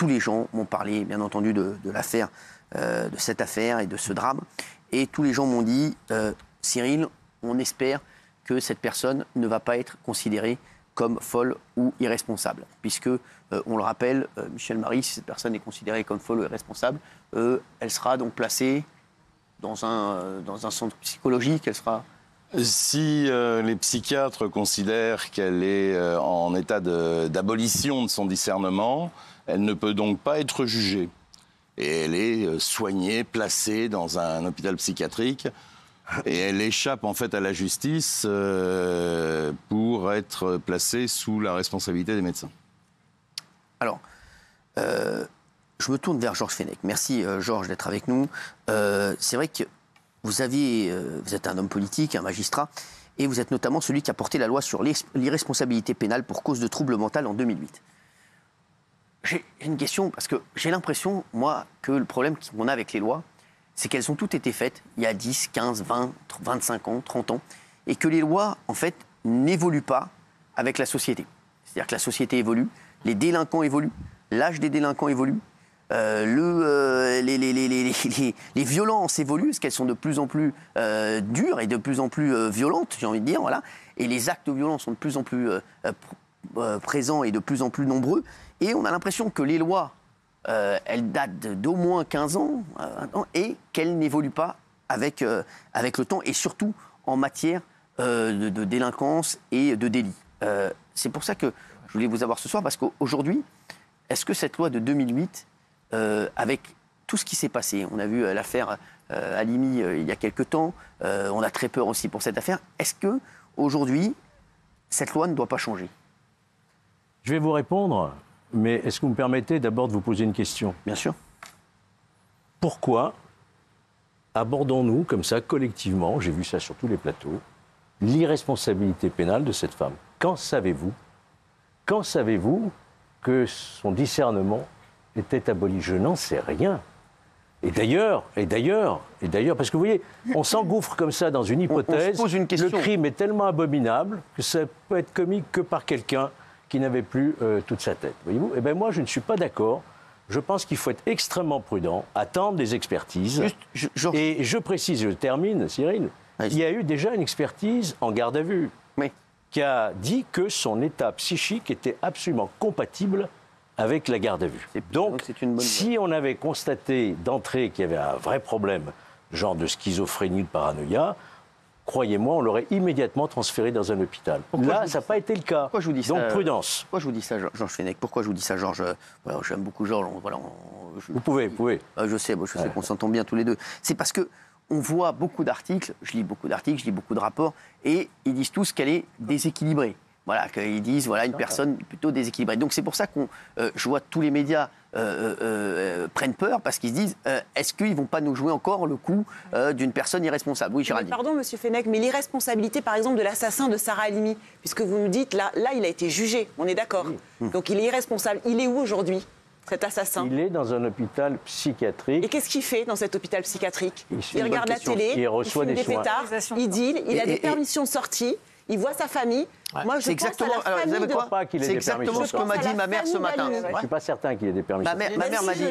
tous les gens m'ont parlé, bien entendu, de l'affaire, de cette affaire et de ce drame. Et tous les gens m'ont dit, Cyril, on espère que cette personne ne va pas être considérée comme folle ou irresponsable. Puisque, on le rappelle, Michel Marie, si cette personne est considérée comme folle ou irresponsable, elle sera donc placée dans un centre psychologique, elle sera... Si les psychiatres considèrent qu'elle est en état d'abolition de son discernement, elle ne peut donc pas être jugée. Et elle est soignée, placée dans un hôpital psychiatrique. Et elle échappe en fait à la justice pour être placée sous la responsabilité des médecins. Alors, je me tourne vers Georges Fenech. Merci Georges d'être avec nous. C'est vrai que vous êtes un homme politique, un magistrat, et vous êtes notamment celui qui a porté la loi sur l'irresponsabilité pénale pour cause de trouble mental en 2008. J'ai une question, parce que j'ai l'impression, moi, que le problème qu'on a avec les lois, c'est qu'elles ont toutes été faites il y a 10, 15, 20, 25 ans, 30 ans, et que les lois, en fait, n'évoluent pas avec la société. C'est-à-dire que la société évolue, les délinquants évoluent, l'âge des délinquants évolue, les violences évoluent, parce qu'elles sont de plus en plus dures et de plus en plus violentes, j'ai envie de dire, voilà. Et les actes de violence sont de plus en plus présents et de plus en plus nombreux. Et on a l'impression que les lois, elles datent d'au moins 15 ans, et qu'elles n'évoluent pas avec le temps, et surtout en matière de délinquance et de délit. C'est pour ça que je voulais vous avoir ce soir, parce qu'aujourd'hui, est-ce que cette loi de 2008, avec tout ce qui s'est passé, on a vu l'affaire Halimi il y a quelque temps, on a très peur aussi pour cette affaire, est-ce qu'aujourd'hui, cette loi ne doit pas changer? Je vais vous répondre, mais est-ce que vous me permettez d'abord de vous poser une question? Bien sûr. Pourquoi abordons-nous comme ça, collectivement, j'ai vu ça sur tous les plateaux, l'irresponsabilité pénale de cette femme? Quand savez-vous que son discernement était aboli? Je n'en sais rien. Et d'ailleurs, parce que vous voyez, on s'engouffre comme ça dans une hypothèse, on se pose une question. Le crime est tellement abominable que ça peut être commis que par quelqu'un qui n'avait plus toute sa tête. Voyez-vous? Eh bien moi, je ne suis pas d'accord. Je pense qu'il faut être extrêmement prudent, attendre des expertises. Et je précise, je termine, Cyril, il y a eu déjà une expertise en garde à vue qui a dit que son état psychique était absolument compatible avec la garde à vue. Donc si on avait constaté d'entrée qu'il y avait un vrai problème, genre de schizophrénie, de paranoïa, croyez-moi, on l'aurait immédiatement transféré dans un hôpital. Là, ça n'a pas été le cas. Pourquoi je vous dis ça? Donc prudence. Pourquoi je vous dis ça, Georges Fenech? Pourquoi je vous dis ça, Georges? J'aime beaucoup Georges. Vous pouvez. Je sais qu'on s'entend bien tous les deux. C'est parce que on voit beaucoup d'articles, je lis beaucoup de rapports, et ils disent tous qu'elle est déséquilibrée. Voilà, qu'ils disent, voilà, une personne plutôt déséquilibrée. Donc c'est pour ça que je vois tous les médias prennent peur, parce qu'ils se disent, est-ce qu'ils ne vont pas nous jouer encore le coup d'une personne irresponsable? Oui, Géraldine. Pardon, Monsieur Fenech, mais l'irresponsabilité, par exemple, de l'assassin de Sarah Halimi, puisque vous me dites, là, il a été jugé, on est d'accord. Donc il est irresponsable. Il est où aujourd'hui, cet assassin? Il est dans un hôpital psychiatrique. Et qu'est-ce qu'il fait dans cet hôpital psychiatrique? Il regarde la question. télé, Il reçoit fume des soins. pétards, il deal, il a des permissions de sortie, il voit sa famille. Moi, je C'est exactement, pense à la famille vous savez quoi? pas qu'il ait C'est des exactement permissions. ce que m'a dit ma mère ce matin. Je ne suis pas certain qu'il ait des permissions. Ma mère m'a dit,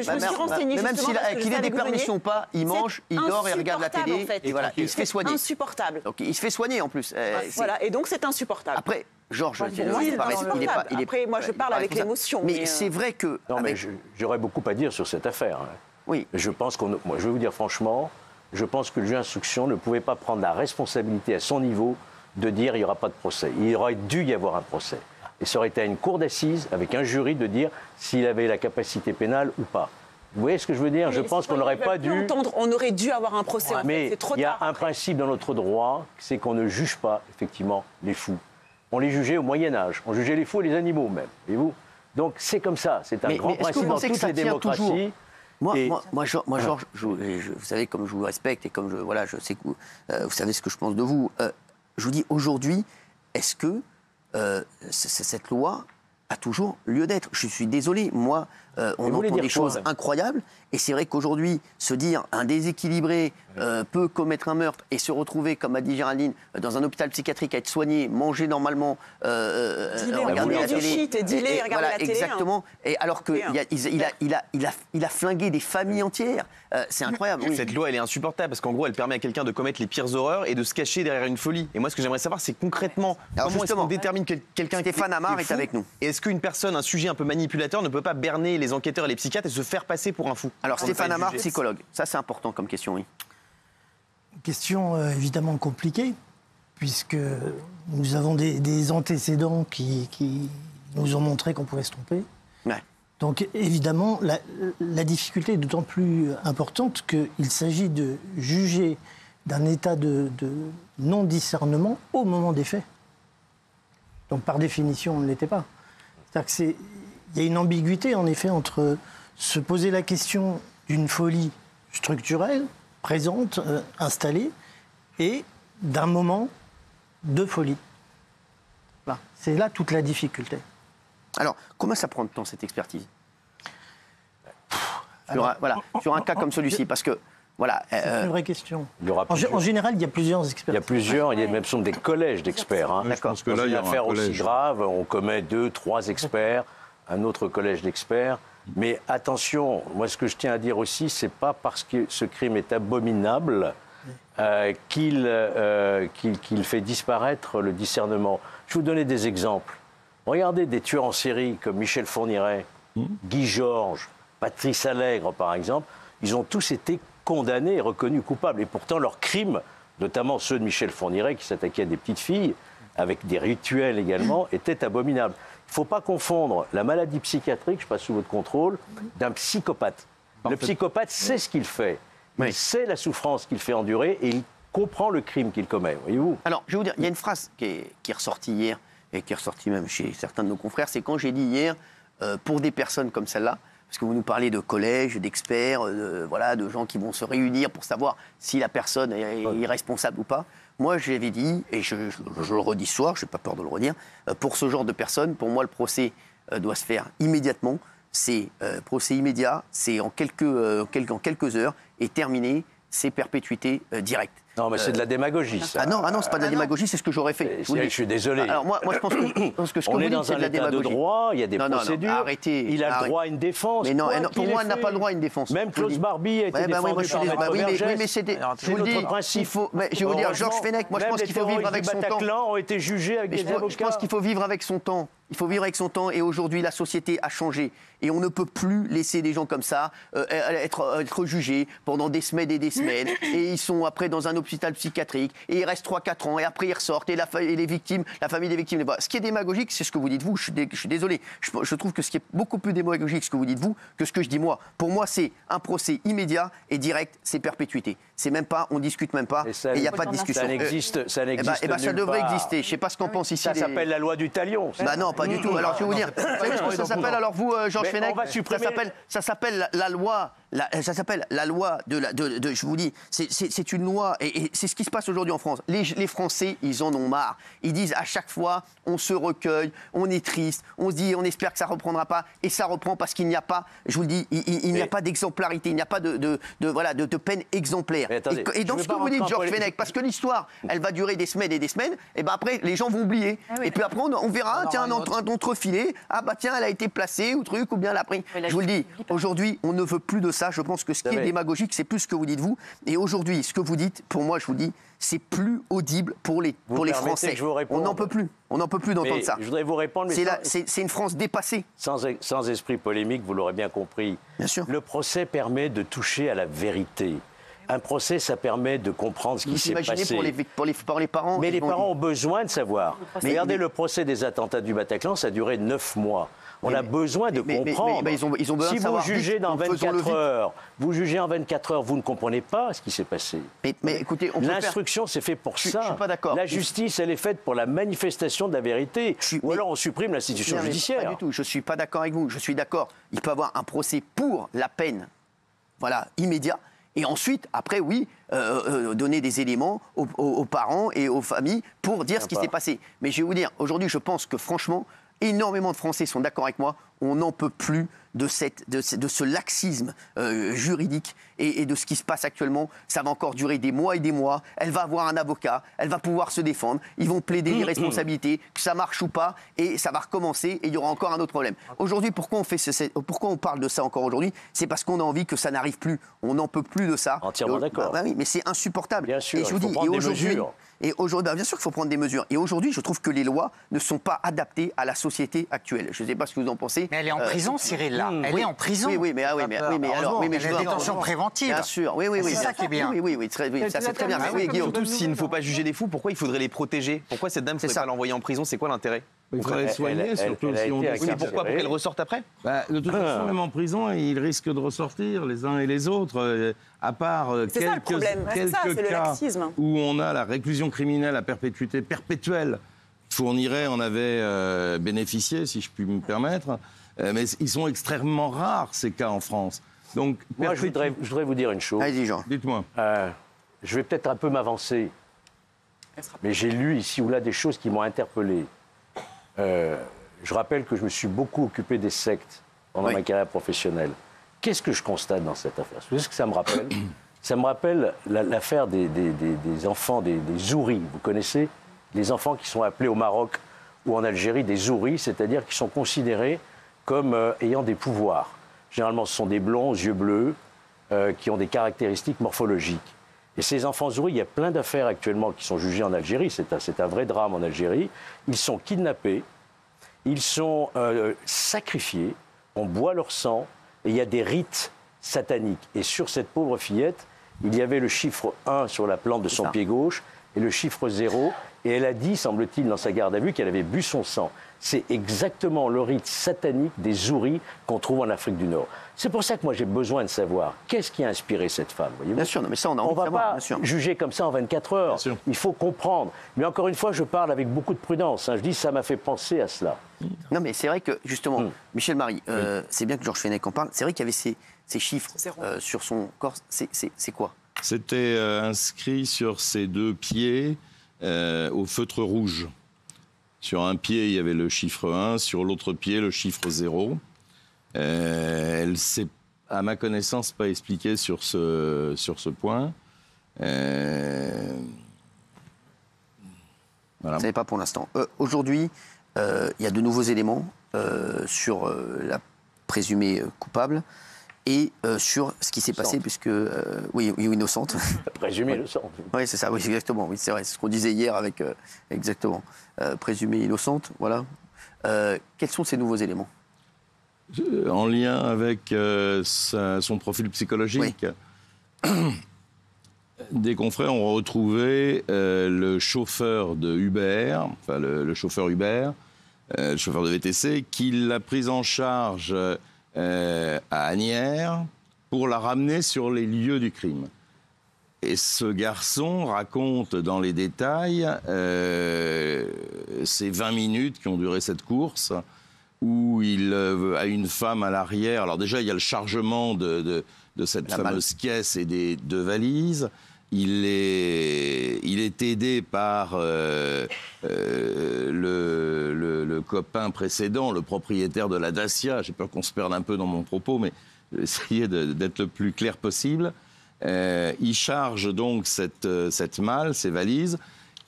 mais même qu'il ait des permissions ou pas, il mange, il dort et regarde la télé, et voilà, il se fait soigner. Insupportable. Donc il se fait soigner en plus. Voilà, et donc c'est insupportable. Après, Georges, Après, moi, je parle avec l'émotion. Mais c'est vrai que... Non, mais j'aurais beaucoup à dire sur cette affaire. Oui. Je pense moi, je vais vous dire franchement, je pense que le juge d'instruction ne pouvait pas prendre la responsabilité à son niveau de dire il n'y aura pas de procès. Il aurait dû y avoir un procès. Et ça aurait été à une cour d'assises, avec un jury, de dire s'il avait la capacité pénale ou pas. Vous voyez ce que je veux dire? Je pense qu'on n'aurait pas dû... On aurait dû avoir un procès. Mais il y a un principe dans notre droit, c'est qu'on ne juge pas, effectivement, les fous. On les jugeait au Moyen-Âge. On jugeait les fous et les animaux, même. Voyez-vous? Donc c'est comme ça. C'est un grand principe dans toutes les démocraties. Moi, Georges, vous savez, comme je vous respecte et comme je sais que vous savez ce que je pense de vous, je vous dis aujourd'hui, est-ce que cette loi a toujours lieu d'être? Je suis désolé, moi, on entend des choses incroyables. Et c'est vrai qu'aujourd'hui, se dire un déséquilibré peut commettre un meurtre et se retrouver, comme a dit Géraldine, dans un hôpital psychiatrique, à être soigné, manger normalement, regarder la télé. Voilà, exactement. Et alors qu'il a flingué des familles entières. C'est incroyable. Oui. Cette loi, elle est insupportable parce qu'en gros, elle permet à quelqu'un de commettre les pires horreurs et de se cacher derrière une folie. Et moi, ce que j'aimerais savoir, c'est concrètement comment est-ce qu'on détermine quelqu'un Stéphane Amar est avec nous. Et est-ce qu'une personne, un sujet un peu manipulateur, ne peut pas berner les enquêteurs et les psychiatres et se faire passer pour un fou? Alors Stéphane Amar, psychologue. Ça, c'est important comme question, oui. Question évidemment compliquée, puisque nous avons des antécédents qui nous ont montré qu'on pouvait se tromper. Ouais. Donc évidemment, la difficulté est d'autant plus importante qu'il s'agit de juger d'un état de non-discernement au moment des faits. Donc par définition, on ne l'était pas. C'est-à-dire qu'il y a une ambiguïté en effet entre se poser la question d'une folie structurelle, présente, installée, et d'un moment de folie. Voilà. C'est là toute la difficulté. Alors, comment ça prend de temps, cette expertise sur un cas comme celui-ci, parce que, voilà... C'est une vraie question. Il y aura En général, il y a plusieurs experts. Il y a plusieurs, il y a même des collèges d'experts. Hein. Je pense que là, Dans il une y aura un affaire aussi collège. grave, on commet 2, 3 experts, un autre collège d'experts. Mais attention, moi ce que je tiens à dire aussi, c'est pas parce que ce crime est abominable qu'il fait disparaître le discernement. Je vais vous donner des exemples. Regardez des tueurs en série comme Michel Fourniret, Guy Georges, Patrice Allègre par exemple, ils ont tous été condamnés et reconnus coupables. Et pourtant leurs crimes, notamment ceux de Michel Fourniret qui s'attaquait à des petites filles, avec des rituels également, étaient abominables. Il ne faut pas confondre la maladie psychiatrique, je passe sous votre contrôle, d'un psychopathe. Le psychopathe sait ce qu'il fait. Il sait la souffrance qu'il fait endurer et il comprend le crime qu'il commet. Voyez-vous ? Alors, je vais vous dire, il y a une phrase qui est ressortie hier, et qui est ressortie même chez certains de nos confrères, c'est quand j'ai dit hier, pour des personnes comme celle-là, parce que vous nous parlez de collèges, d'experts, de gens qui vont se réunir pour savoir si la personne est irresponsable ou pas. Moi, j'avais dit, et je le redis ce soir, je n'ai pas peur de le redire, pour ce genre de personnes, pour moi, le procès doit se faire immédiatement. C'est procès immédiat, c'est en quelques heures, et terminé, c'est perpétuité directe. Non, mais c'est de la démagogie, ça. Ah non, c'est pas de la démagogie, c'est ce que j'aurais fait. Je suis désolé. Alors moi je pense que ce que on vous est dites, dans c'est un de la état de démagogie. droit, il y a des procédures. Arrêtez. Il a le droit à une défense. Mais non, quoi pour moi, il n'a pas le droit à une défense. Même Klaus Barbie a été défendu par Maître Vergès. Oui, mais c'était. Je vous le dis, principe. je vais vous dire, Georges Fenech, moi je pense qu'il faut vivre avec son temps. Bataclan ont été jugés avec des avocats. Je pense qu'il faut vivre avec son temps. Il faut vivre avec son temps et aujourd'hui la société a changé et on ne peut plus laisser des gens comme ça être jugés pendant des semaines et des semaines et ils sont après dans un hôpital psychiatrique et ils restent 3-4 ans et après ils ressortent et les victimes, la famille des victimes les voit. Ce qui est démagogique, c'est ce que vous dites vous, je suis désolé, je trouve que ce qui est beaucoup plus démagogique ce que vous dites vous que ce que je dis moi. Pour moi c'est un procès immédiat et direct, c'est perpétuité. C'est même pas, on discute même pas et il n'y a pas de discussion. Ça n'existe ça devrait exister, je sais pas ce qu'en pense ici. Ça s'appelle la loi du talion. Bah non, pas du tout. Alors, je vais vous dire, vous savez ce que ça s'appelle, alors vous, Georges Fenech, ça s'appelle la loi. Ça s'appelle la loi je vous dis, c'est une loi, et c'est ce qui se passe aujourd'hui en France. Les Français, ils en ont marre. Ils disent à chaque fois, on se recueille, on est triste, on se dit, on espère que ça reprendra pas, et ça reprend parce qu'il n'y a pas, je vous le dis, il n'y a pas d'exemplarité, il n'y a pas de peine exemplaire. Attendez, et dans ce que vous dites, Georges Fenech, parce que l'histoire, elle va durer des semaines et des semaines, et ben après, les gens vont oublier. Et puis après, on verra, tiens, un entrefilet, ah bah tiens, elle a été placée, ou truc, ou bien elle a pris. Je vous le dis, aujourd'hui, on ne veut plus de ça. Je pense que ce qui est démagogique, c'est plus ce que vous dites vous. Et aujourd'hui, ce que vous dites, pour moi, je vous dis, c'est plus audible pour les Français. On n'en peut plus. On n'en peut plus d'entendre ça. Je voudrais vous répondre. C'est une France dépassée. Sans esprit polémique, vous l'aurez bien compris. Bien sûr. Le procès permet de toucher à la vérité. Un procès, ça permet de comprendre ce qui s'est passé. Pour les parents. Mais les parents ont besoin de savoir. Regardez le procès des attentats du Bataclan, ça a duré 9 mois. On a besoin de comprendre. Ils ont besoin si de savoir vous jugez dans 24 heures, vous ne comprenez pas ce qui s'est passé. Mais écoutez, l'instruction, c'est fait pour ça. Je suis pas d'accord. La justice, elle est faite pour la manifestation de la vérité. Ou alors on supprime l'institution judiciaire. Pas du tout. Je suis pas d'accord avec vous. Je suis d'accord. Il peut y avoir un procès pour la peine, immédiat. Et ensuite, après, oui, donner des éléments aux parents et aux familles pour dire ce qui s'est passé. Mais je vais vous dire, aujourd'hui, je pense que franchement, énormément de Français sont d'accord avec moi. on n'en peut plus de ce laxisme juridique et de ce qui se passe actuellement. Ça va encore durer des mois et des mois. Elle va avoir un avocat, elle va pouvoir se défendre. Ils vont plaider l'irresponsabilité, que ça marche ou pas, et ça va recommencer et il y aura encore un autre problème. Aujourd'hui, pourquoi on parle de ça encore aujourd'hui? C'est parce qu'on a envie que ça n'arrive plus. On n'en peut plus de ça. Entièrement d'accord. Oui, mais c'est insupportable. Bien sûr, et je vous dis, bien sûr qu'il faut prendre des mesures. Et aujourd'hui, je trouve que les lois ne sont pas adaptées à la société actuelle. Je ne sais pas ce que vous en pensez. Mais elle est en prison, Cyril, là. Elle est en prison. Oui, mais alors, elle est en détention préventive. Bien sûr, oui. C'est ça qui est bien. Oui, ça c'est très bien. Oui, Guillaume. Surtout s'il ne faut pas juger des fous, pourquoi il faudrait les protéger? Pourquoi cette dame ne faudrait pas l'envoyer en prison? C'est quoi l'intérêt? Il faudrait les soigner, surtout si on... Oui, mais pourquoi? Pour qu'elle ressorte après? De toute façon, même en prison, ils risquent de ressortir les uns et les autres, à part quelques cas où on a la réclusion criminelle à perpétuité perpétuelle. Fourniret en avait bénéficié, si je puis me permettre, mais ils sont extrêmement rares, ces cas en France. Donc, moi, je voudrais vous dire une chose. Allez-y, Jean. Dites-moi. Je vais peut-être un peu m'avancer, mais j'ai lu ici ou là des choses qui m'ont interpellé. Je rappelle que je me suis beaucoup occupé des sectes pendant ma carrière professionnelle. Qu'est-ce que je constate dans cette affaire? Vous savez ce que ça me rappelle? Ça me rappelle l'affaire des enfants, des Zouris. Vous connaissez? Les enfants qui sont appelés au Maroc ou en Algérie des Zouris, c'est-à-dire qui sont considérés comme ayant des pouvoirs. Généralement, ce sont des blonds aux yeux bleus qui ont des caractéristiques morphologiques. Et ces enfants Zouris, il y a plein d'affaires actuellement qui sont jugées en Algérie. C'est un vrai drame en Algérie. Ils sont kidnappés, ils sont sacrifiés, on boit leur sang, et il y a des rites sataniques. Et sur cette pauvre fillette, il y avait le chiffre 1 sur la plante de son pied gauche et le chiffre 0. Et elle a dit, semble-t-il, dans sa garde à vue, qu'elle avait bu son sang. C'est exactement le rite satanique des Zouris qu'on trouve en Afrique du Nord. C'est pour ça que moi j'ai besoin de savoir qu'est-ce qui a inspiré cette femme. Bien sûr, non, mais ça on a envie de savoir. On ne va pas juger comme ça en 24 heures. Il faut comprendre. Mais encore une fois, je parle avec beaucoup de prudence. Je dis ça m'a fait penser à cela. Non, mais c'est vrai que justement, Michel Marie, c'est bien que Georges Fenech en parle. C'est vrai qu'il y avait ces chiffres sur son corps. C'est quoi? C'était inscrit sur ses deux pieds au feutre rouge. Sur un pied, il y avait le chiffre 1, sur l'autre pied, le chiffre 0. Elle ne s'est, à ma connaissance, pas expliquée sur ce point. Voilà. Vous ne savez pas pour l'instant. Aujourd'hui, il y a de nouveaux éléments sur la présumée coupable et sur ce qui s'est passé, puisque... oui, innocente. Présumée innocente. Oui, c'est ça, oui, exactement. Oui, c'est vrai, c'est ce qu'on disait hier avec... exactement. Présumée innocente, voilà. Quels sont ces nouveaux éléments? En lien avec son profil psychologique, des confrères ont retrouvé le chauffeur de Uber, enfin le chauffeur Uber, le chauffeur de VTC, qui l'a prise en charge à Asnières pour la ramener sur les lieux du crime. Et ce garçon raconte dans les détails ces 20 minutes qui ont duré cette course, où il a une femme à l'arrière. Alors déjà, il y a le chargement de cette fameuse caisse et des deux valises. Il est aidé par le copain précédent, le propriétaire de la Dacia. J'ai peur qu'on se perde un peu dans mon propos, mais je vais essayer d'être le plus clair possible. Il charge donc cette malle, ces valises,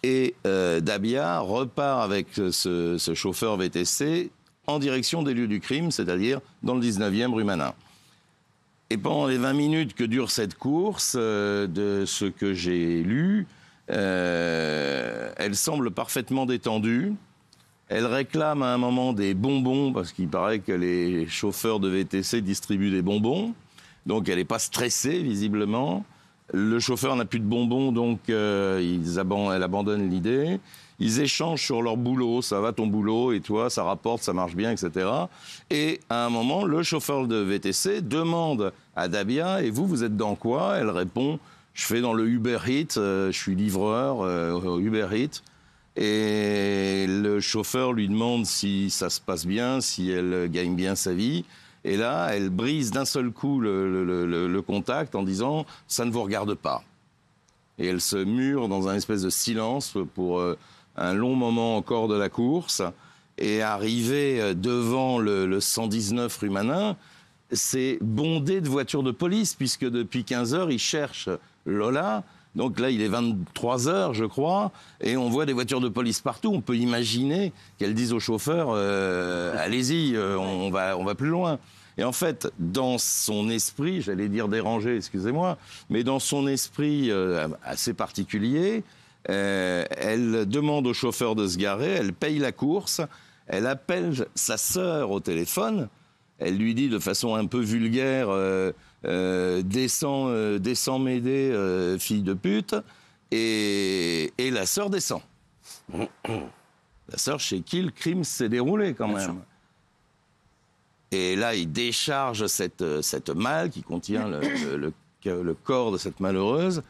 et Dabia repart avec ce chauffeur VTC en direction des lieux du crime, c'est-à-dire dans le 19e rue Manin. Et pendant les 20 minutes que dure cette course, de ce que j'ai lu, elle semble parfaitement détendue. Elle réclame à un moment des bonbons, parce qu'il paraît que les chauffeurs de VTC distribuent des bonbons. Donc elle n'est pas stressée, visiblement. Le chauffeur n'a plus de bonbons, donc elle abandonne l'idée. Ils échangent sur leur boulot, ça va ton boulot, et toi, ça rapporte, ça marche bien, etc. Et à un moment, le chauffeur de VTC demande à Dabia, et vous êtes dans quoi? Elle répond, je fais dans le Uber Eats, je suis livreur au Uber Eats. Et le chauffeur lui demande si ça se passe bien, si elle gagne bien sa vie. Et là, elle brise d'un seul coup le contact en disant « ça ne vous regarde pas ». Et elle se mure dans un espèce de silence pour un long moment encore de la course. Et arrivé devant le 119 rue Manin, c'est bondé de voitures de police, puisque depuis 15 heures, ils cherchent Lola. Donc là, il est 23 heures, je crois, et on voit des voitures de police partout. On peut imaginer qu'elles disent au chauffeur allez-y, on va plus loin. Et en fait, dans son esprit, j'allais dire dérangé, excusez-moi, mais dans son esprit assez particulier, elle demande au chauffeur de se garer, elle paye la course, elle appelle sa sœur au téléphone, elle lui dit de façon un peu vulgaire descends m'aider, fille de pute, et la sœur descend. La sœur chez qui le crime s'est déroulé quand même. Et là, il décharge cette malle qui contient le corps de cette malheureuse.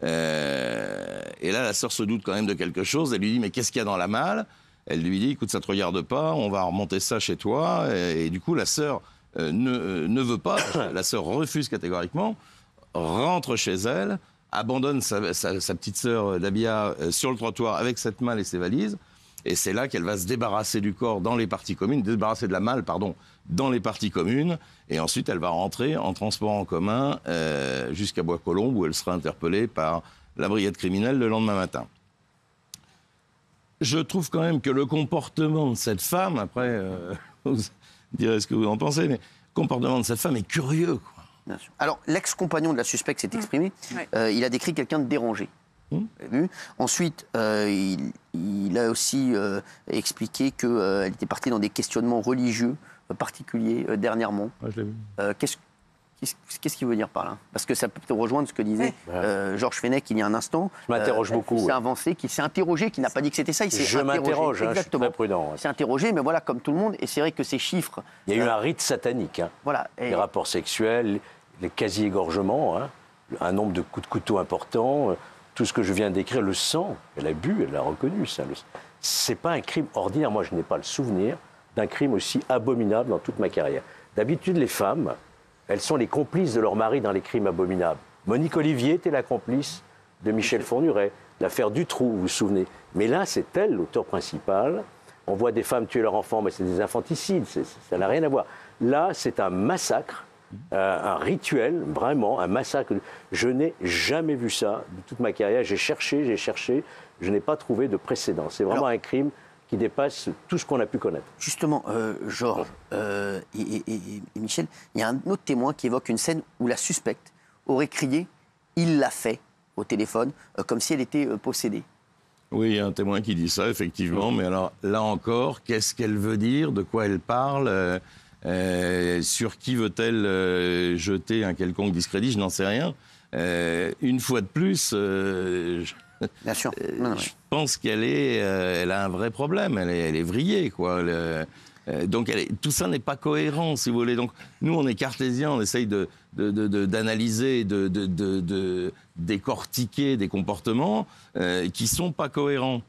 Et là, la sœur se doute quand même de quelque chose. Elle lui dit mais qu'est-ce qu'il y a dans la malle? Elle lui dit écoute, ça te regarde pas, on va remonter ça chez toi. Et du coup, la sœur ne veut pas, la sœur refuse catégoriquement, rentre chez elle, abandonne sa petite sœur Dabia sur le trottoir avec cette malle et ses valises, et c'est là qu'elle va se débarrasser du corps dans les parties communes, débarrasser de la malle, pardon, dans les parties communes, et ensuite elle va rentrer en transport en commun jusqu'à Bois-Colombes, où elle sera interpellée par la brigade criminelle le lendemain matin. Je trouve quand même que le comportement de cette femme, après... vous direz ce que vous en pensez, mais le comportement de cette femme est curieux, quoi. Bien sûr. Alors, l'ex-compagnon de la suspecte s'est exprimé. Il a décrit quelqu'un de dérangé. Ensuite, il a aussi expliqué qu'elle était partie dans des questionnements religieux particuliers dernièrement. Ouais, je l'ai vu. Qu'est-ce qu'il veut dire par là? Parce que ça peut rejoindre ce que disait Georges Fenech il y a un instant. Je m'interroge beaucoup. Il s'est avancé, qui s'est interrogé, qui n'a pas dit que c'était ça. Je m'interroge, je suis très prudent. Il s'est interrogé, mais voilà, comme tout le monde. Et c'est vrai que ces chiffres... Il y a eu un rite satanique. Hein. Voilà. Les rapports sexuels, les quasi-égorgements, hein, un nombre de coups de couteau importants, tout ce que je viens d'écrire, le sang, elle a bu, elle l'a reconnu. C'est pas un crime ordinaire. Moi, je n'ai pas le souvenir d'un crime aussi abominable dans toute ma carrière. D'habitude, les femmes... elles sont les complices de leur mari dans les crimes abominables. Monique Olivier était la complice de Michel Fourniret, l'affaire Dutroux, vous vous souvenez. Mais là, c'est elle, l'auteur principal. On voit des femmes tuer leurs enfants, mais c'est des infanticides, ça n'a rien à voir. Là, c'est un massacre, un rituel, vraiment, un massacre. Je n'ai jamais vu ça de toute ma carrière. J'ai cherché, je n'ai pas trouvé de précédent. C'est vraiment un crime qui dépasse tout ce qu'on a pu connaître. Justement, Georges et Michel, il y a un autre témoin qui évoque une scène où la suspecte aurait crié « il l'a fait » au téléphone, comme si elle était possédée. Oui, il y a un témoin qui dit ça, effectivement, mais alors, là encore, qu'est-ce qu'elle veut dire? De quoi elle parle? Sur qui veut-elle jeter un quelconque discrédit? Je n'en sais rien. Une fois de plus... Bien sûr. Je pense elle a un vrai problème. Elle est vrillée, quoi. Donc tout ça n'est pas cohérent, si vous voulez. Donc nous, on est cartésiens, on essaye d'analyser, de décortiquer des comportements qui sont pas cohérents.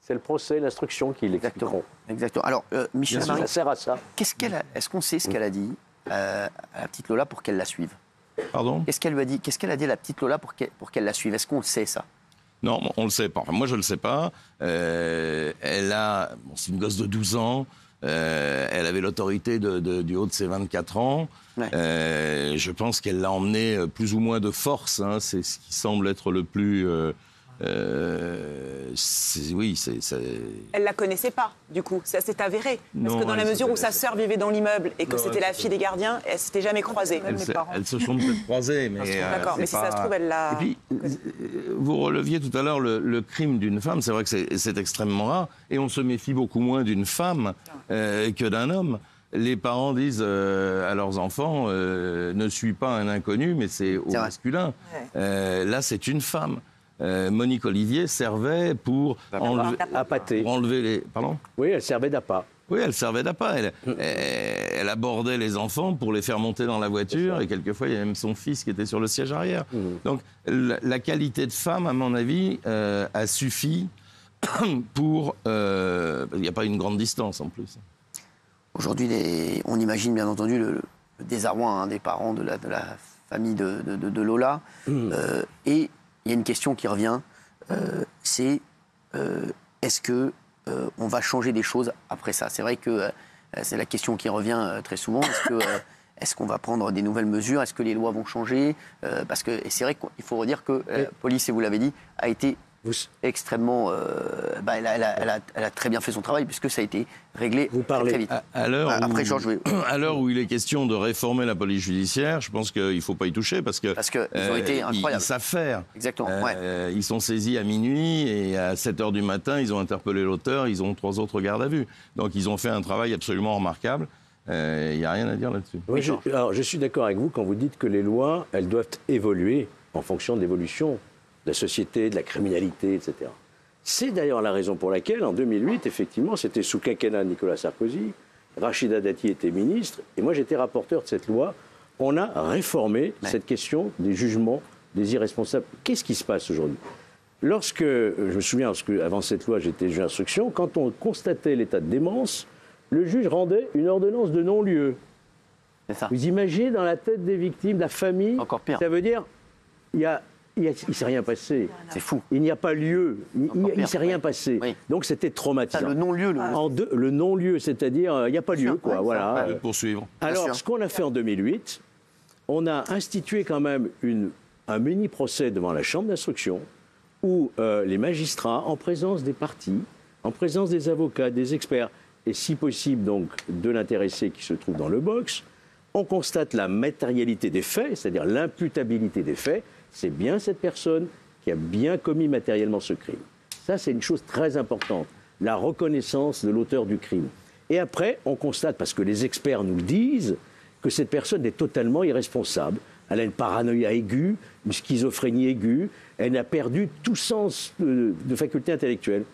C'est le procès, l'instruction qui l'expliqueront. Exactement. Alors, Michel, ça sert à ça. Est-ce qu'on sait ce qu'elle a dit à la petite Lola pour qu'elle la suive? Pardon? Qu'est-ce qu'elle a dit à la petite Lola pour qu'elle la suive? Est-ce qu'on le sait, ça? Non, on ne le sait pas. Enfin, moi, je ne le sais pas. C'est une gosse de 12 ans. Elle avait l'autorité du haut de ses 24 ans. Ouais. Je pense qu'elle l'a emmenée plus ou moins de force. Hein. C'est ce qui semble être le plus... Elle la connaissait pas, du coup, ça s'est avéré. Parce que dans la mesure où sa sœur vivait dans l'immeuble et que c'était la fille des gardiens, elle s'était jamais croisée. Elles se sont peut-être croisées, mais... D'accord, mais si ça se trouve, elle l'a... Et puis, vous releviez tout à l'heure le crime d'une femme, c'est vrai que c'est extrêmement rare, et on se méfie beaucoup moins d'une femme que d'un homme. Les parents disent à leurs enfants, ne suis pas un inconnu, mais c'est au masculin. Ouais. Là, c'est une femme. Monique Olivier servait pour enlever les... Pardon ? Oui, elle servait d'appât. Oui, elle servait d'appât. Elle abordait les enfants pour les faire monter dans la voiture, et quelquefois, il y a même son fils qui était sur le siège arrière. Donc, la qualité de femme, à mon avis, a suffi pour... il n'y a pas une grande distance, en plus. Aujourd'hui, on imagine, bien entendu, le désarroi des parents de la famille de Lola. Et... il y a une question qui revient, c'est est-ce que on va changer des choses après ça? C'est vrai que c'est la question qui revient très souvent. Est-ce qu'on va prendre des nouvelles mesures? Est-ce que les lois vont changer? Parce que et c'est vrai qu'il faut redire que la police, et vous l'avez dit, a été extrêmement... elle a très bien fait son travail puisque ça a été réglé très vite. À l'heure où il est question de réformer la police judiciaire, je pense qu'il ne faut pas y toucher parce qu'ils ont été incroyables. Ils savent faire. Exactement. Ils sont saisis à minuit et à 7h du matin, ils ont interpellé l'auteur, ils ont 3 autres gardes à vue. Donc ils ont fait un travail absolument remarquable. Il n'y a rien à dire là-dessus. Oui, je suis d'accord avec vous quand vous dites que les lois, elles doivent évoluer en fonction de l'évolution de la société, de la criminalité, etc. C'est d'ailleurs la raison pour laquelle, en 2008, effectivement, c'était sous quinquennat de Nicolas Sarkozy, Rachida Dati était ministre, et moi j'étais rapporteur de cette loi. On a réformé cette question des jugements des irresponsables. Qu'est-ce qui se passe aujourd'hui? Lorsque, je me souviens, avant cette loi, j'étais juge d'instruction, quand on constatait l'état de démence, le juge rendait une ordonnance de non-lieu. C'est ça. Vous imaginez dans la tête des victimes, de la famille, encore pire. Ça veut dire il ne s'est rien passé. C'est fou. Il n'y a pas lieu. Il ne s'est rien passé. Oui. Donc c'était traumatisant. Ça, le non-lieu. Le non-lieu, c'est-à-dire il n'y a pas lieu. Quoi, voilà. Poursuivre. Alors, ce qu'on a fait en 2008, on a institué quand même un mini-procès devant la chambre d'instruction où les magistrats, en présence des parties, en présence des avocats, des experts, et si possible donc de l'intéressé qui se trouve dans le box, on constate la matérialité des faits, c'est-à-dire l'imputabilité des faits. C'est bien cette personne qui a bien commis matériellement ce crime. Ça, c'est une chose très importante, la reconnaissance de l'auteur du crime. Et après, on constate, parce que les experts nous le disent, que cette personne est totalement irresponsable. Elle a une paranoïa aiguë, une schizophrénie aiguë, elle a perdu tout sens de faculté intellectuelle.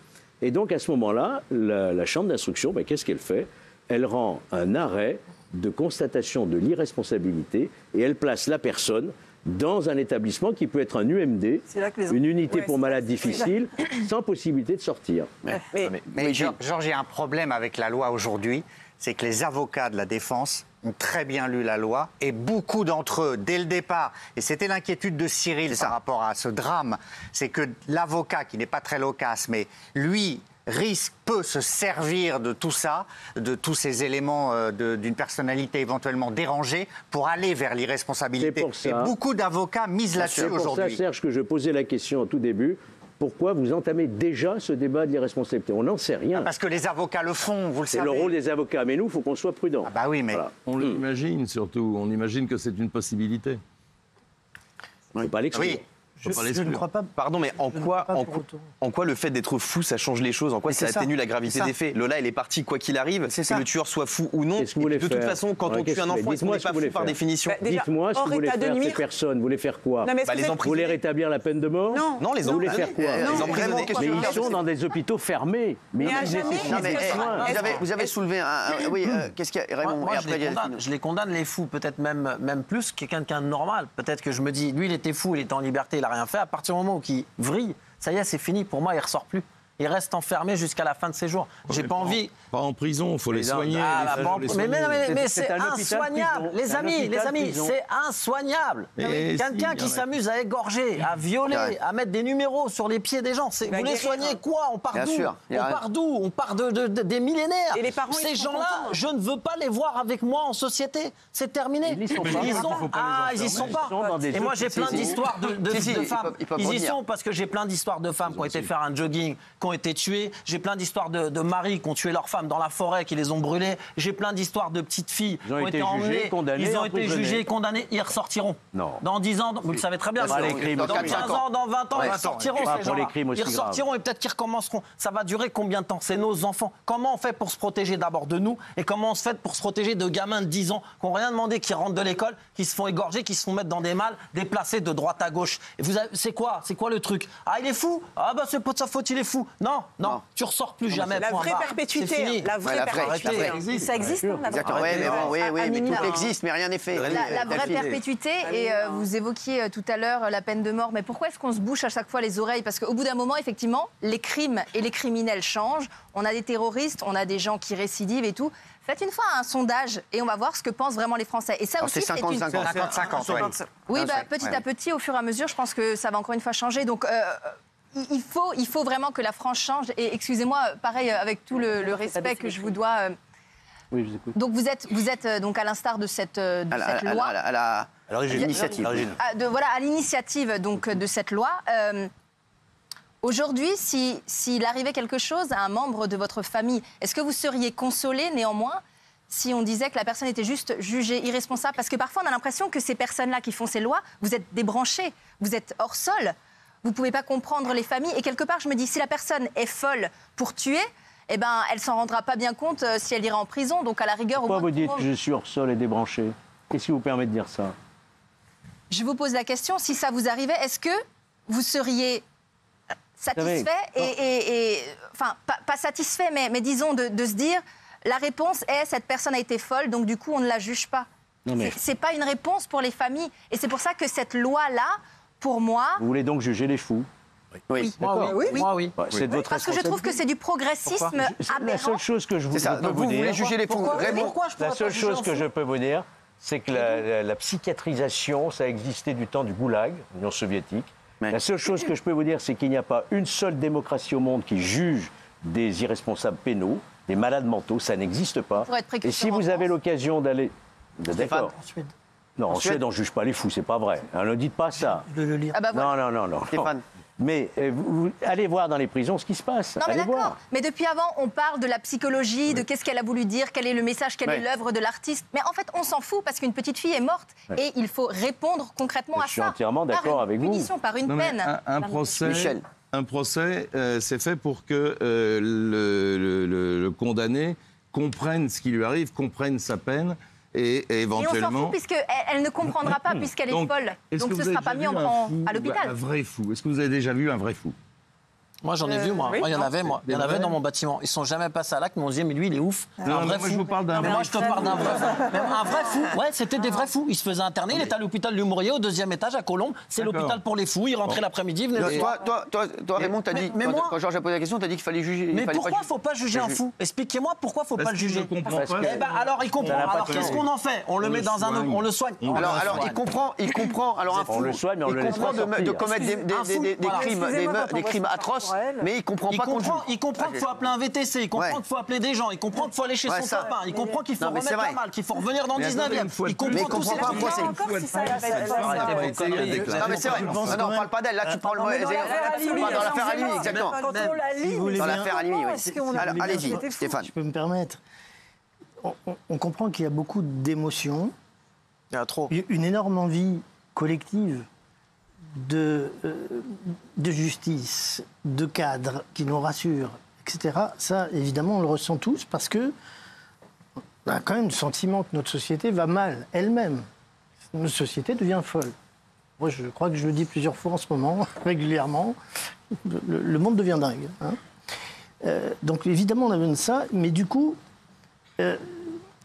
Et donc, à ce moment-là, la chambre d'instruction, qu'est-ce qu'elle fait? Elle rend un arrêt de constatation de l'irresponsabilité et elle place la personne dans un établissement qui peut être un UMD, une unité pour malades difficiles, sans possibilité de sortir. Mais Georges, il y a un problème avec la loi aujourd'hui, c'est que les avocats de la défense ont très bien lu la loi et beaucoup d'entre eux, dès le départ, et c'était l'inquiétude de Cyril par rapport à ce drame, c'est que l'avocat, qui n'est pas très loquace, mais lui peut se servir de tout ça, de tous ces éléments d'une personnalité éventuellement dérangée pour aller vers l'irresponsabilité. Et beaucoup d'avocats misent là-dessus aujourd'hui. C'est pour ça, Serge, que je posais la question au tout début. Pourquoi vous entamez déjà ce débat de l'irresponsabilité? On n'en sait rien. Parce que les avocats le font, vous le savez. C'est le rôle des avocats. Mais nous, il faut qu'on soit prudents. Ah bah oui, mais... Voilà. On l'imagine surtout. On imagine que c'est une possibilité. Il ne faut pas l'exclure. Oui. Je ne crois pas. Pardon, mais en quoi le fait d'être fou, ça change les choses? En quoi ça atténue la gravité des faits? Lola, elle est partie, quoi qu'il arrive, que le tueur soit fou ou non. De toute façon, quand on tue un enfant, est-ce qu'on n'est pas fou par définition? Dites-moi ce que vous voulez faire ces personnes. Vous voulez faire quoi? Vous voulez rétablir la peine de mort? Non, les Vous voulez faire quoi? Mais ils sont dans des hôpitaux fermés. Mais vous avez soulevé un... Oui, qu'est-ce qu'il y a, Raymond? Moi, je les condamne, les fous, peut-être même plus que quelqu'un de normal. Peut-être que je me dis, lui, il était fou, il était en liberté, il n'a rien fait. À partir du moment où il vrille, ça y est, c'est fini. Pour moi, il ne ressort plus. Il reste enfermé jusqu'à la fin de ses jours. J'ai pas envie. Pas en prison, il faut les soigner. Mais c'est insoignable. Les amis, c'est insoignable. Quelqu'un qui s'amuse à égorger, à violer, à mettre des numéros sur les pieds des gens. Vous les soignez quoi? On part d'où? On part des millénaires. Et les parents, ces gens-là, je ne veux pas les voir avec moi en société. C'est terminé. Ils y sont pas. Et moi, j'ai plein d'histoires de femmes. Ils y sont parce que j'ai plein d'histoires de femmes qui ont été faire un jogging, ont été tués. J'ai plein d'histoires de maris qui ont tué leurs femmes dans la forêt, qui les ont brûlées. J'ai plein d'histoires de petites filles qui ont été emmenées. Ils ont été jugés, condamnés. Ils ressortiront. Non. Dans 10 ans, vous le savez très bien. Dans 15 ans, dans 20 ans, ils ressortiront. Ces gens-là. Ils ressortiront et peut-être qu'ils recommenceront. Ça va durer combien de temps? C'est nos enfants. Comment on fait pour se protéger d'abord de nous et comment on se fait pour se protéger de gamins de 10 ans qui n'ont rien demandé, qui rentrent de l'école, qui se font égorger, qui se font mettre dans des malles, déplacés de droite à gauche. Et c'est quoi le truc? Ah, il est fou? Ah, bah, c'est pas de sa faute, il est fou. Non, tu ressors plus jamais. La vraie perpétuité. La vraie perpétuité. Ça existe, non? Oui, mais tout existe, mais rien n'est fait. La vraie perpétuité, et vous évoquiez tout à l'heure la peine de mort, mais pourquoi est-ce qu'on se bouche à chaque fois les oreilles? Parce qu'au bout d'un moment, effectivement, les crimes et les criminels changent. On a des terroristes, on a des gens qui récidivent et tout. Faites une fois un sondage et on va voir ce que pensent vraiment les Français. Et ça aussi, c'est 50-50. Oui, petit à petit, au fur et à mesure, je pense que ça va encore une fois changer. Donc, il faut vraiment que la France change. Et excusez-moi, pareil, avec tout le respect que je vous dois. Oui, je vous écoute. Donc vous êtes donc à l'instar de cette loi. À l'initiative. Voilà, à l'initiative donc de cette loi. Aujourd'hui, s'il arrivait quelque chose à un membre de votre famille, est-ce que vous seriez consolé néanmoins si on disait que la personne était juste jugée irresponsable? Parce que parfois, on a l'impression que ces personnes-là qui font ces lois, vous êtes débranchés, vous êtes hors sol, vous ne pouvez pas comprendre les familles. Et quelque part, je me dis, si la personne est folle pour tuer, eh ben, elle ne s'en rendra pas bien compte si elle ira en prison. Donc, à la rigueur... Pourquoi vous dites que je suis hors sol et débranché? Qu'est-ce qui vous permet de dire ça? Je vous pose la question, si ça vous arrivait, est-ce que vous seriez satisfait enfin, pas satisfait, mais disons de se dire... La réponse est cette personne a été folle, donc du coup on ne la juge pas. C'est pas une réponse pour les familles. Et c'est pour ça que cette loi-là, pour moi... Vous voulez donc juger les fous? Oui. Moi, oui. C'est de votre Parce que je trouve que c'est du progressisme aberrant. La seule chose que je peux vous dire... Vous voulez juger les fous. La seule chose que je peux vous dire, c'est que la psychiatrisation, ça a existé du temps du goulag, l'Union soviétique. La seule chose que je peux vous dire, c'est qu'il n'y a pas une seule démocratie au monde qui juge des irresponsables pénaux, des malades mentaux, ça n'existe pas. Et si vous avez l'occasion d'aller... D'accord. Non, en Suède, on ne juge pas les fous, c'est pas vrai. Ne dites pas ça. Je le lire. Ah bah voilà. Non. Stéphane. Mais vous allez voir dans les prisons ce qui se passe. Non, mais allez voir. d'accord. Mais depuis avant, on parle de la psychologie, de qu'est-ce qu'elle a voulu dire, quel est le message, quelle est l'œuvre de l'artiste. Mais en fait, on s'en fout parce qu'une petite fille est morte et il faut répondre concrètement à ça. Je suis entièrement d'accord avec vous. Par une punition, par une peine. Un procès... Michel. Un procès, c'est fait pour que le condamné comprenne ce qui lui arrive, comprenne sa peine et éventuellement... Et on s'en fout puisqu'elle ne comprendra pas puisqu'elle est folle. Donc ce ne sera pas mis à l'hôpital. Un vrai fou. Est-ce que vous avez déjà vu un vrai fou? Moi, j'en ai vu, moi. Il y en avait dans mon bâtiment. Ils sont jamais passés à l'acte, mais on se disait, mais lui, il est ouf. Non, moi, je vous parle d'un vrai fou. Moi, je te parle d'un vrai fou. Même un vrai fou. Ouais, c'était des vrais fous. Il se faisait interner. Il était à l'hôpital du Mourier, au 2e étage, à Colombes. C'est l'hôpital pour les fous. Il rentrait l'après-midi, venait le soir. Toi, Raymond, t'as dit, quand Georges a posé la question, t'as dit qu'il fallait juger. Mais pourquoi il ne faut pas juger un fou? Expliquez-moi pourquoi il ne faut pas le juger. Alors, il comprend. Alors, qu'est-ce qu'on en fait? On le met dans un... On le soigne. Alors, il comprend. Alors, un fou, on le soigne, mais on le laisse pas sortir. de commettre des crimes atroces, mais il comprend pas qu'on juge. Il comprend qu'il faut appeler un VTC, il comprend qu'il faut appeler des gens, il comprend qu'il faut aller chez son copain, il comprend qu'il faut remettre la malle, qu'il faut revenir dans le 19e. Il comprend tous ces trucs. Non, mais c'est vrai. Non, on parle pas d'elle. Là, tu prends le mot. Dans l'affaire Halimi, exactement. Dans l'affaire Halimi, oui. Alors, allez-y, Stéphane. Je peux me permettre. On comprend qu'il y a beaucoup d'émotions. Il y a trop. Une énorme envie collective de justice, de cadre qui nous rassure, etc. Ça, évidemment, on le ressent tous parce que on a quand même le sentiment que notre société va mal, elle-même. Notre société devient folle. Moi, je crois que je le dis plusieurs fois en ce moment, régulièrement. Le monde devient dingue. Hein. Donc, évidemment, on a besoin de ça, mais du coup... il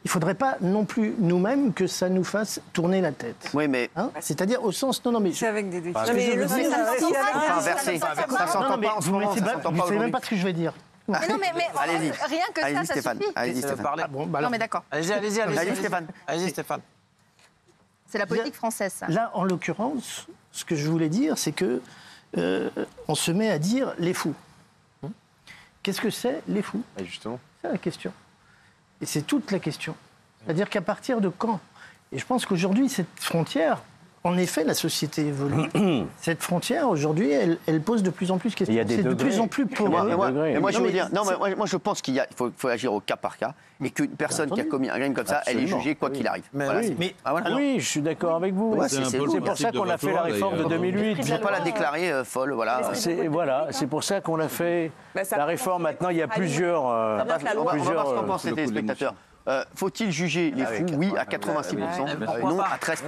ne faudrait pas non plus nous-mêmes que ça nous fasse tourner la tête. Oui, mais... Hein, c'est-à-dire au sens... Non, mais... C'est avec des défis. Mais le ça s'entend pas en ce moment. Vous ne savez même pas ce que je vais dire. Mais non, mais allez-y. Rien que ça Stéphane. suffit. Allez-y, Stéphane. Ah, bon, bah Non, mais d'accord. Allez-y, Stéphane. Allez-y, Stéphane. C'est la politique française, ça. Là, en l'occurrence, ce que je voulais dire, c'est que on se met à dire les fous. Qu'est-ce que c'est, les fous? Justement. C'est la question. Et c'est toute la question. C'est-à-dire qu'à partir de quand? Et je pense qu'aujourd'hui, cette frontière, en effet, la société évolue. Cette frontière, aujourd'hui, elle pose de plus en plus de questions. C'est de plus en plus pour moi, je veux dire, moi, je pense qu'il faut agir au cas par cas et qu'une personne qui a commis un crime comme ça, elle est jugée quoi qu'il arrive. Oui, je suis d'accord avec vous. C'est pour ça qu'on a fait la réforme de 2008. Je ne vais pas la déclarer folle, voilà. C'est pour ça qu'on a fait la réforme. Maintenant, il y a plusieurs... On va voir ce qu'en pensent les téléspectateurs. Faut-il juger les fous? Oui, à 86%. Non, à 13%.